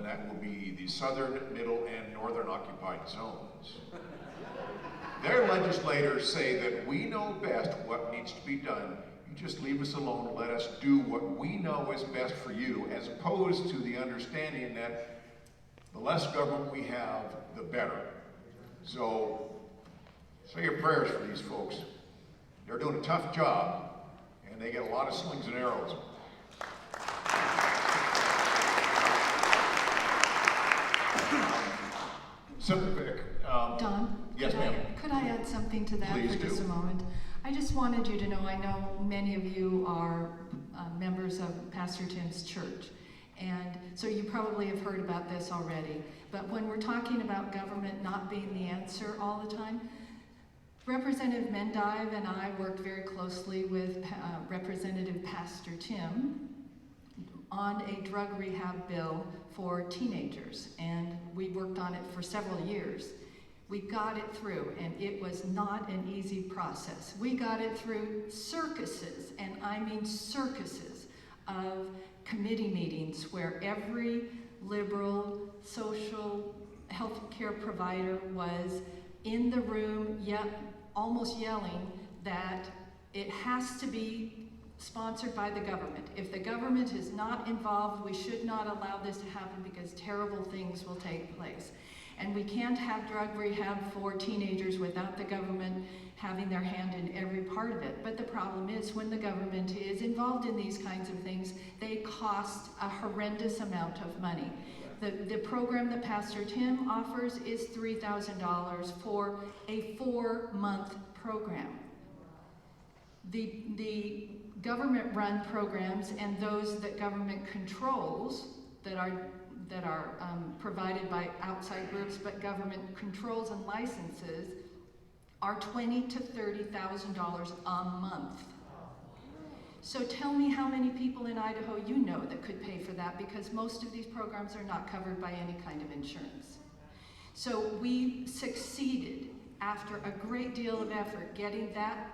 and that will be the southern, middle, and northern occupied zones. Their legislators say that we know best what needs to be done. You just leave us alone and let us do what we know is best for you, as opposed to the understanding that the less government we have, the better. So, say your prayers for these folks. They're doing a tough job, and they get a lot of slings and arrows. Senator Vick. Don? Yes, ma'am. Could I add something to that Please for just do. a moment? I just wanted you to know, I know many of you are members of Pastor Tim's church, and so you probably have heard about this already. But when we're talking about government not being the answer all the time, Representative Mendive and I worked very closely with Representative Pastor Tim on a drug rehab bill for teenagers, and we worked on it for several years. We got it through, and it was not an easy process. We got it through circuses, and I mean circuses, of committee meetings where every liberal social health care provider was in the room, almost yelling that it has to be sponsored by the government. If the government is not involved, we should not allow this to happen because terrible things will take place. And we can't have drug rehab for teenagers without the government having their hand in every part of it. But the problem is when the government is involved in these kinds of things, they cost a horrendous amount of money. The program that Pastor Tim offers is $3,000 for a 4-month program. The government-run programs and those that government controls that are provided by outside groups, but government controls and licenses, are $20,000 to $30,000 a month. So tell me how many people in Idaho you know that could pay for that, because most of these programs are not covered by any kind of insurance. So we succeeded, after a great deal of effort, getting that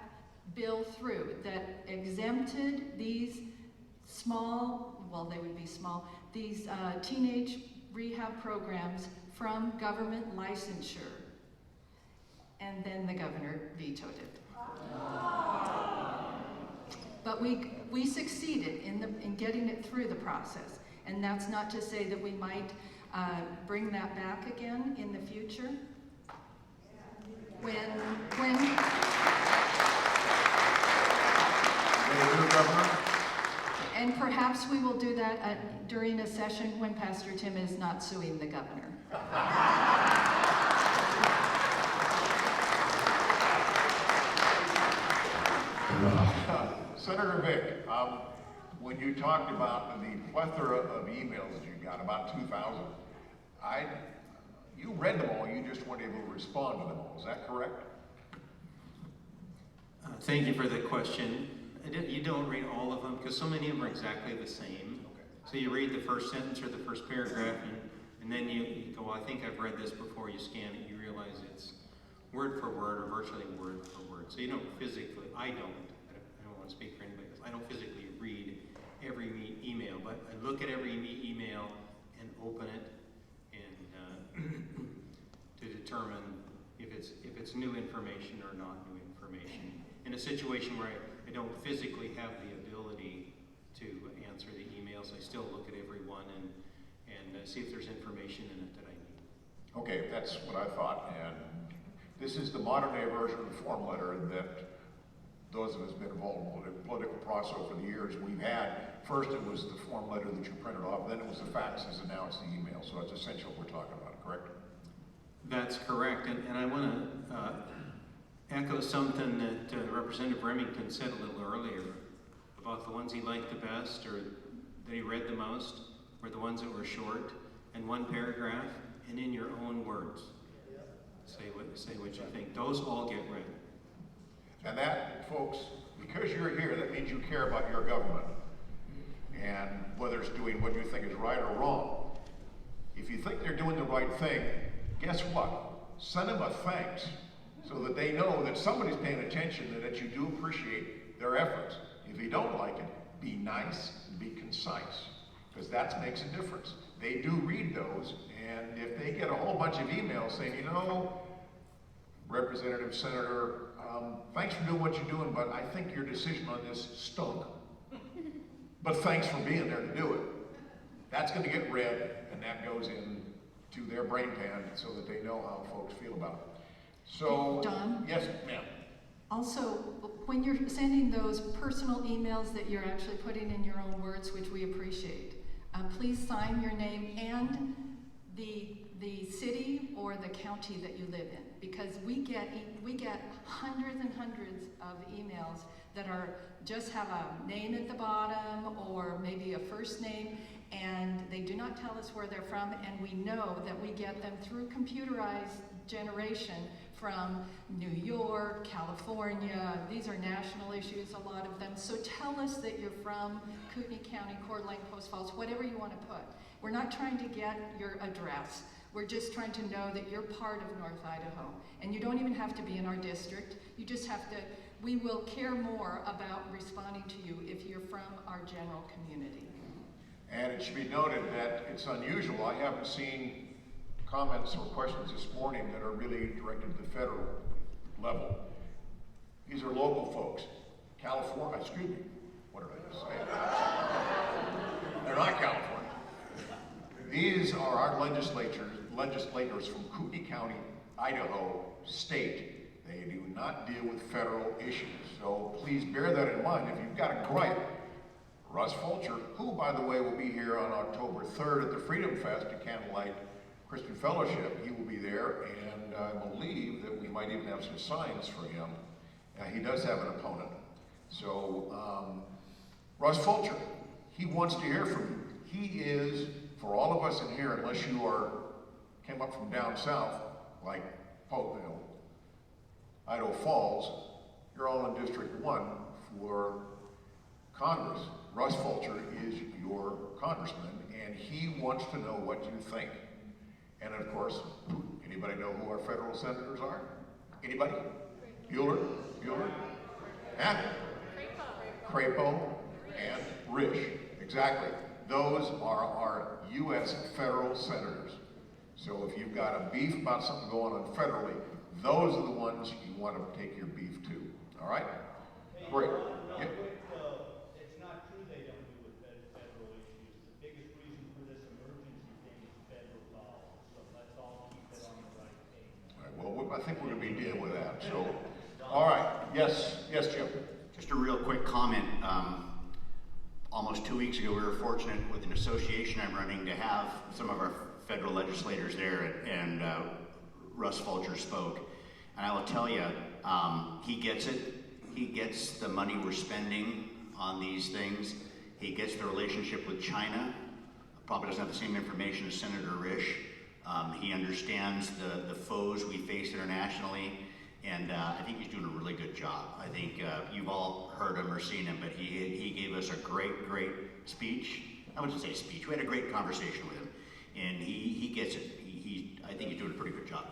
bill through that exempted these small, well, they would be small, these teenage rehab programs from government licensure. And then the governor vetoed it. But we succeeded in getting it through the process. And that's not to say that we might bring that back again in the future. And perhaps we will do that during a session when Pastor Tim is not suing the governor. Senator Vick, when you talked about the plethora of emails that you got, about 2,000, you read them all, you just weren't able to respond to them all. Is that correct? Thank you for the question. You don't read all of them because so many of them are exactly the same. Okay. So you read the first sentence or the first paragraph, and then you go, well, I think I've read this before. You scan it, you realize it's word for word or virtually word for word. So you don't physically, I don't want to speak for anybody else, I don't physically read every email, but I look at every email and open it and to determine if it's new information or not new information. In a situation where I don't physically have the ability to answer the emails, I still look at every one and see if there's information in it that I need. Okay, that's what I thought, and this is the modern day version of the form letter that those of us been involved in the political process over the years we've had. First it was the form letter that you printed off, then it was the faxes, and now it's the email. So that's essentially what we're talking about, correct? That's correct, and I want to echo something that Representative Remington said a little earlier about the ones he liked the best or that he read the most were the ones that were short and one paragraph and in your own words. Say what you think. Those all get read. And that, folks, because you're here, that means you care about your government and whether it's doing what you think is right or wrong. If you think they're doing the right thing, guess what? Send them a thanks so that they know that somebody's paying attention and that you do appreciate their efforts. If you don't like it, be nice and be concise, because that makes a difference. they do read those, and if they get a whole bunch of emails saying, you know, Representative, Senator, thanks for doing what you're doing, but I think your decision on this stunk. But thanks for being there to do it. That's going to get read, and that goes into their brain pan so that they know how folks feel about it. So, Don? Yes, ma'am. Also, when you're sending those personal emails that you're actually putting in your own words, which we appreciate, please sign your name and the city or the county that you live in, because we get hundreds and hundreds of emails that are just have a name at the bottom or maybe a first name, and they do not tell us where they're from, and we know that we get them through computerized generation from New York, California. These are national issues, a lot of them. So tell us that you're from Kootenai County, Coeur d'Alene, Post Falls, whatever you want to put. We're not trying to get your address. We're just trying to know that you're part of North Idaho. And you don't even have to be in our district. You just have to, we will care more about responding to you if you're from our general community. And it should be noted that it's unusual. I haven't seen comments or questions this morning that are really directed to the federal level. These are local folks. California, excuse me, what did I just say? They're not California. These are our legislators from Kootenai County, Idaho State. They do not deal with federal issues. So please bear that in mind. If you've got a gripe, Russ Fulcher, who, by the way, will be here on October 3rd at the Freedom Fest at Candlelight Christian Fellowship, he will be there, and I believe that we might even have some signs for him. He does have an opponent. So, Russ Fulcher, he wants to hear from you. He is, for all of us in here, unless you came up from down south, like Idaho Falls, you're all in District 1 for Congress. Russ Fulcher is your congressman, and he wants to know what you think. And of course, anybody know who our federal senators are? Anybody? Bueller? And? Crapo and Risch. Exactly. Those are our U.S. federal senators. So if you've got a beef about something going on federally, those are the ones you want to take your beef to. All right? Great. Yeah. It's not true they don't do with federal issues. The biggest reason for this emergency thing is federal dollars. So let's all keep it on the right page. All right, well, I think we're going to be dealing with that. So, all right. Yes, Jim. Just a real quick comment. Almost 2 weeks ago, we were fortunate with an association I'm running to have some of our federal legislators there, and Russ Fulcher spoke. And I will tell you, he gets it. He gets the money we're spending on these things. He gets the relationship with China. Probably doesn't have the same information as Senator Risch. He understands the foes we face internationally, and I think he's doing a really good job. I think you've all heard him or seen him, but he gave us a great speech. I wouldn't say speech. We had a great conversation with him, and he gets it. I think he's doing a pretty good job.